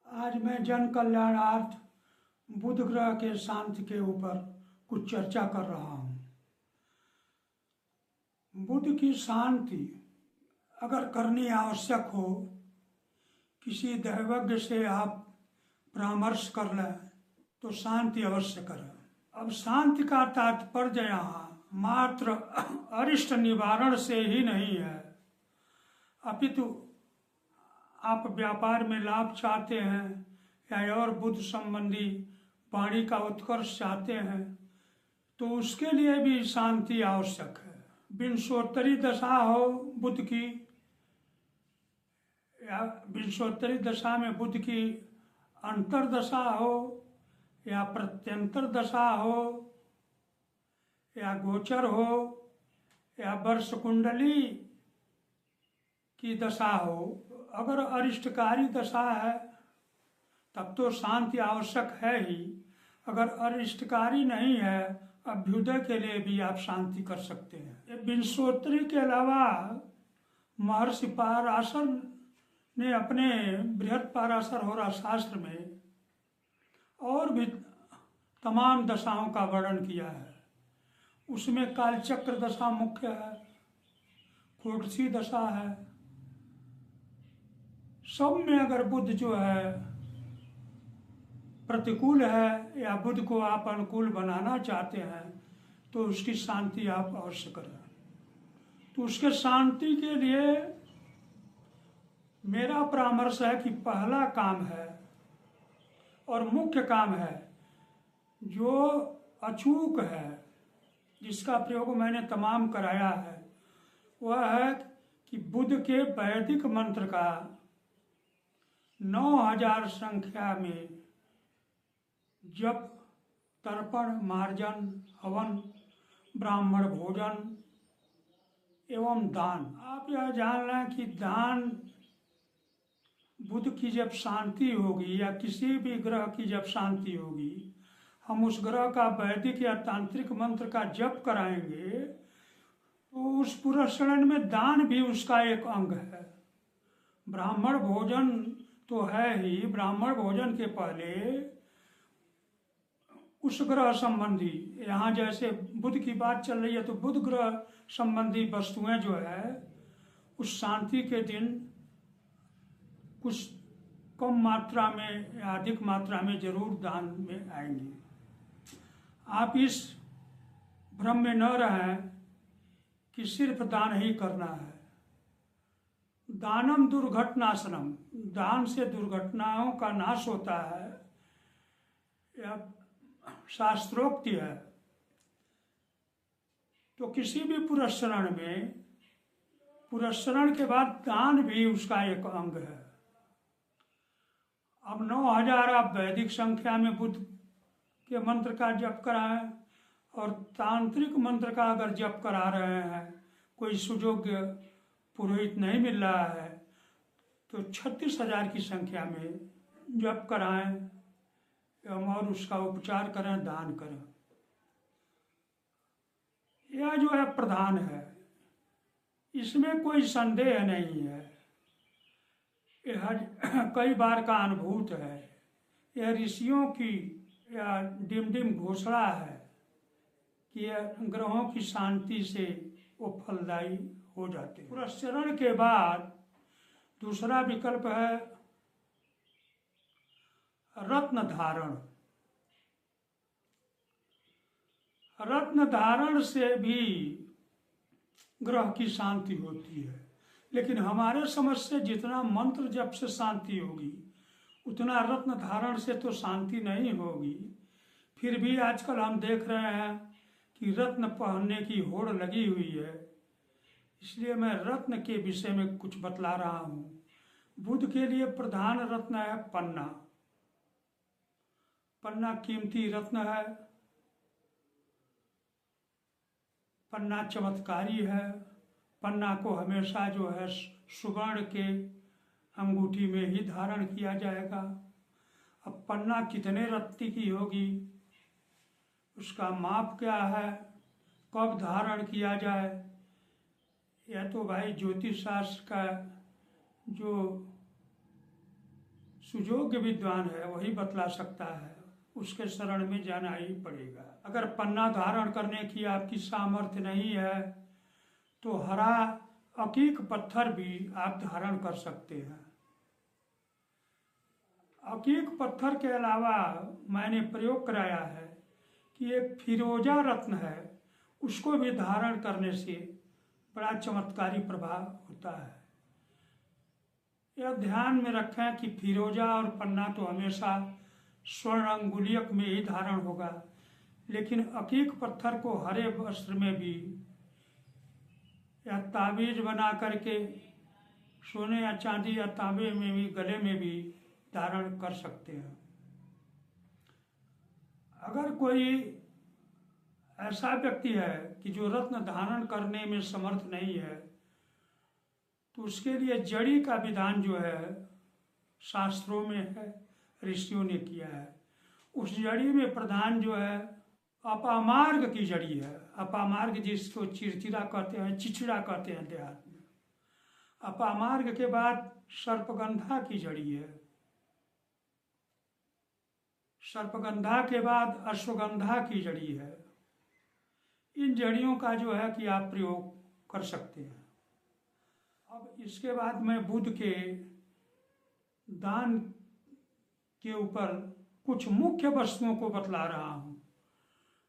आज मैं जन कल्याणार्थ बुध ग्रह के शांति के ऊपर कुछ चर्चा कर रहा हूँ। बुध की शांति अगर करनी आवश्यक हो, किसी दैवज्ञ से आप परामर्श कर लें तो शांति अवश्य करें। अब शांति का तात्पर्य यहाँ मात्र अरिष्ट निवारण से ही नहीं है, अपितु आप व्यापार में लाभ चाहते हैं या और बुद्ध संबंधी वाणी का उत्कर्ष चाहते हैं तो उसके लिए भी शांति आवश्यक है। विंशोत्तरी दशा हो बुद्ध की, या विंशोत्तरी दशा में बुद्ध की अंतर्दशा हो या प्रत्यंतर दशा हो या गोचर हो या वर्ष कुंडली की दशा हो, अगर अरिष्टकारी दशा है तब तो शांति आवश्यक है ही। अगर अरिष्टकारी नहीं है, अभ्युदय के लिए भी आप शांति कर सकते हैं। ये विंशोत्तरी के अलावा महर्षि पाराशर ने अपने बृहद पाराशर होरा शास्त्र में और भी तमाम दशाओं का वर्णन किया है। उसमें कालचक्र दशा मुख्य है, कोटसी दशा है। सब में अगर बुध जो है प्रतिकूल है या बुध को आप अनुकूल बनाना चाहते हैं तो उसकी शांति आप अवश्य करें। तो उसके शांति के लिए मेरा परामर्श है कि पहला काम है और मुख्य काम है जो अचूक है, जिसका प्रयोग मैंने तमाम कराया है, वह है कि बुध के वैदिक मंत्र का 9000 संख्या में जप, तर्पण, मार्जन, हवन, ब्राह्मण भोजन एवं दान। आप यह जान लें कि दान बुध की जब शांति होगी या किसी भी ग्रह की जब शांति होगी, हम उस ग्रह का वैदिक या तांत्रिक मंत्र का जप कराएंगे तो उस पुरस्करण में दान भी उसका एक अंग है। ब्राह्मण भोजन तो है ही, ब्राह्मण भोजन के पहले उस ग्रह संबंधी, यहाँ जैसे बुध की बात चल रही है तो बुध ग्रह संबंधी वस्तुएं जो है उस शांति के दिन कुछ कम मात्रा में या अधिक मात्रा में जरूर दान में आएंगी। आप इस भ्रम में न रहें कि सिर्फ दान ही करना है। दानम दुर्घटनाशनम, दान से दुर्घटनाओं का नाश होता है, या शास्त्रोक्ति है। तो किसी भी पुरस्करण में पुरस्करण के बाद दान भी उसका एक अंग है। अब 9000 आप वैदिक संख्या में बुध के मंत्र का जप कराएं और तांत्रिक मंत्र का अगर जप करा रहे हैं, कोई सुयोग्य पुरोहित नहीं मिल रहा है तो 36,000 की संख्या में जप कराएं एवं और उसका उपचार करें, दान करें। यह जो है प्रधान है, इसमें कोई संदेह नहीं है। यह कई बार का अनुभूत है, यह ऋषियों की या डिम घोषणा है कि यह ग्रहों की शांति से वो फलदायी हो जाते हैं। पुरस्करण के बाद दूसरा विकल्प है रत्न धारण। रत्न धारण से भी ग्रह की शांति होती है, लेकिन हमारे समझ से जितना मंत्र जप से शांति होगी उतना रत्न धारण से तो शांति नहीं होगी। फिर भी आजकल हम देख रहे हैं कि रत्न पहनने की होड़ लगी हुई है, इसलिए मैं रत्न के विषय में कुछ बतला रहा हूँ। बुध के लिए प्रधान रत्न है पन्ना। पन्ना कीमती रत्न है, पन्ना चमत्कारी है। पन्ना को हमेशा जो है सुवर्ण के अंगूठी में ही धारण किया जाएगा। अब पन्ना कितने रत्ती की होगी, उसका माप क्या है, कब धारण किया जाए, यह तो भाई ज्योतिष शास्त्र का जो सुयोग्य विद्वान है वही बतला सकता है, उसके शरण में जाना ही पड़ेगा। अगर पन्ना धारण करने की आपकी सामर्थ्य नहीं है तो हरा अकीक पत्थर भी आप धारण कर सकते हैं। अकीक पत्थर के अलावा मैंने प्रयोग कराया है कि एक फिरोजा रत्न है, उसको भी धारण करने से बड़ा चमत्कारी प्रभाव होता है। यह ध्यान में रखें कि फिरोजा और पन्ना तो हमेशा स्वर्ण अंगुलियक में ही धारण होगा, लेकिन अकीक पत्थर को हरे वस्त्र में भी या ताबीज बना करके सोने या चांदी या तांबे में भी, गले में भी धारण कर सकते हैं। अगर कोई ऐसा व्यक्ति है कि जो रत्न धारण करने में समर्थ नहीं है तो उसके लिए जड़ी का विधान जो है शास्त्रों में है, ऋषियों ने किया है। उस जड़ी में प्रधान जो है अपामार्ग की जड़ी है। अपामार्ग जिसको चिरचिरा कहते हैं, चिचड़ा कहते हैं देहात में। अपामार्ग के बाद सर्पगंधा की जड़ी है, सर्पगंधा के बाद अश्वगंधा की जड़ी है। इन जड़ियों का जो है कि आप प्रयोग कर सकते हैं। अब इसके बाद मैं बुध के दान के ऊपर कुछ मुख्य वस्तुओं को बतला रहा हूँ।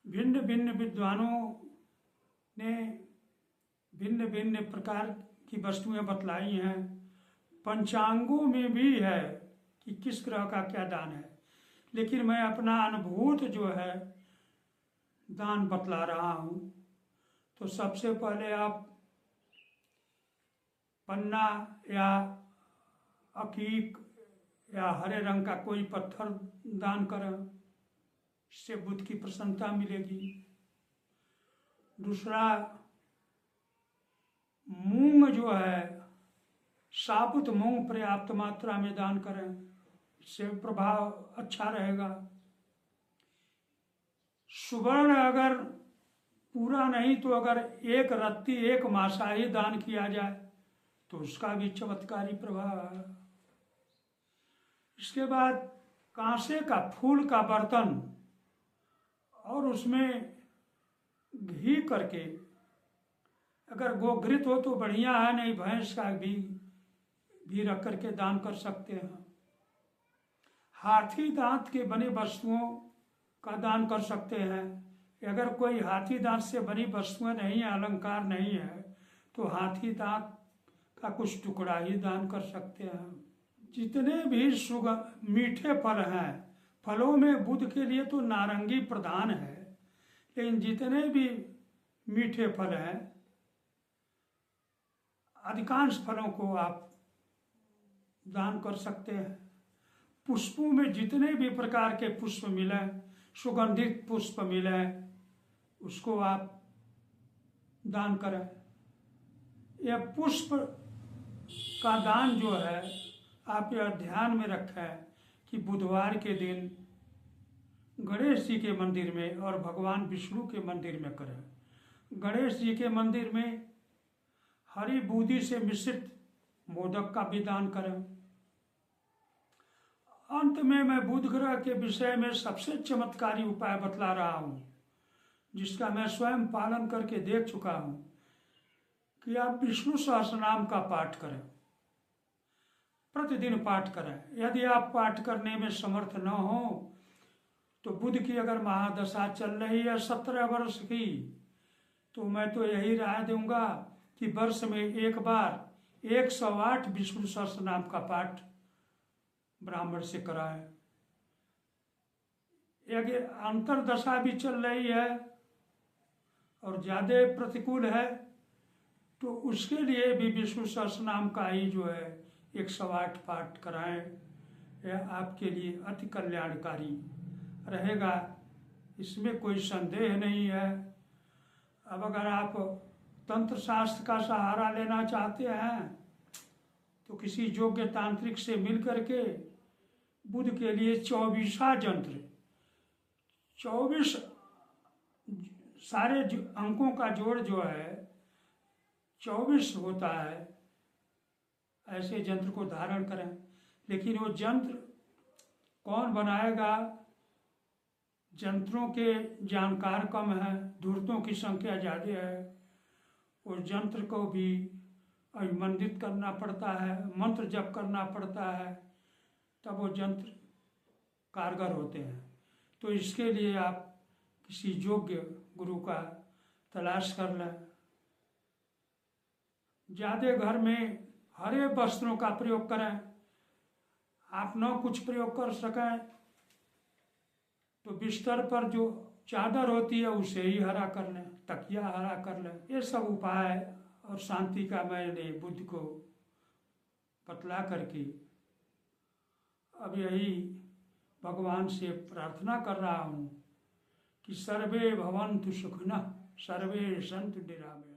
भिन्न भिन्न विद्वानों ने भिन्न भिन्न प्रकार की वस्तुएं बतलाई हैं। पंचांगों में भी है कि किस ग्रह का क्या दान है, लेकिन मैं अपना अनुभूत जो है दान बतला रहा हूँ। तो सबसे पहले आप पन्ना या अकीक या हरे रंग का कोई पत्थर दान करें, इससे बुध की प्रसन्नता मिलेगी। दूसरा, मूंग जो है साबुत मूंग पर्याप्त मात्रा में दान करें, इससे प्रभाव अच्छा रहेगा। सुवर्ण अगर पूरा नहीं तो अगर एक रत्ती एक मासा ही दान किया जाए तो उसका भी चमत्कारी प्रभाव है। इसके बाद कांसे का फूल का बर्तन और उसमें घी करके, अगर गोघृत हो तो बढ़िया है, नहीं भैंस का भी रख करके दान कर सकते हैं। हाथी दांत के बने वस्तुओं का दान कर सकते हैं। अगर कोई हाथी दांत से बनी वस्तुएं नहीं है, अलंकार नहीं है, तो हाथी दांत का कुछ टुकड़ा ही दान कर सकते हैं। जितने भी मीठे फल हैं, फलों में बुध के लिए तो नारंगी प्रधान है, लेकिन जितने भी मीठे फल हैं अधिकांश फलों को आप दान कर सकते हैं। पुष्पों में जितने भी प्रकार के पुष्प मिले, सुगंधित पुष्प मिले, उसको आप दान करें। यह पुष्प का दान जो है आप यह ध्यान में रखें कि बुधवार के दिन गणेश जी के मंदिर में और भगवान विष्णु के मंदिर में करें। गणेश जी के मंदिर में हरी बूंदी से मिश्रित मोदक का भी दान करें। अंत में मैं बुध ग्रह के विषय में सबसे चमत्कारी उपाय बतला रहा हूँ, जिसका मैं स्वयं पालन करके देख चुका हूँ, कि आप विष्णु सहस्रनाम का पाठ करें, प्रतिदिन पाठ करें। यदि आप पाठ करने में समर्थ न हो तो बुध की अगर महादशा चल रही है 17 वर्ष की, तो मैं तो यही राय दूंगा कि वर्ष में एक बार 108 विष्णु सहस्रनाम का पाठ ब्राह्मण से कराएं। यदि अंतरदशा भी चल रही है और ज्यादा प्रतिकूल है तो उसके लिए भी विष्णु सहस्रनाम का ही जो है 108 पाठ कराएं। यह आपके लिए अति कल्याणकारी रहेगा, इसमें कोई संदेह नहीं है। अब अगर आप तंत्र शास्त्र का सहारा लेना चाहते हैं तो किसी योग्य तांत्रिक से मिल करके बुध के लिए 24वां यंत्र, 24 सारे अंकों का जोड़ जो है 24 होता है, ऐसे यंत्र को धारण करें। लेकिन वो यंत्र कौन बनाएगा? यंत्रों के जानकार कम है, धूर्तों की संख्या ज़्यादा है। उस यंत्र को भी अभिमंडित करना पड़ता है, मंत्र जप करना पड़ता है, तब वो यंत्र कारगर होते हैं। तो इसके लिए आप किसी योग्य गुरु का तलाश कर लें। ज़्यादा घर में हरे वस्त्रों का प्रयोग करें। आप न कुछ प्रयोग कर सकें तो बिस्तर पर जो चादर होती है उसे ही हरा कर लें, तकिया हरा कर लें। ये सब उपाय और शांति का मैंने बुद्धि को बतला करके अब यही भगवान से प्रार्थना कर रहा हूँ कि सर्वे भवन्तु सुखिनः सर्वे सन्तु निरामयाः।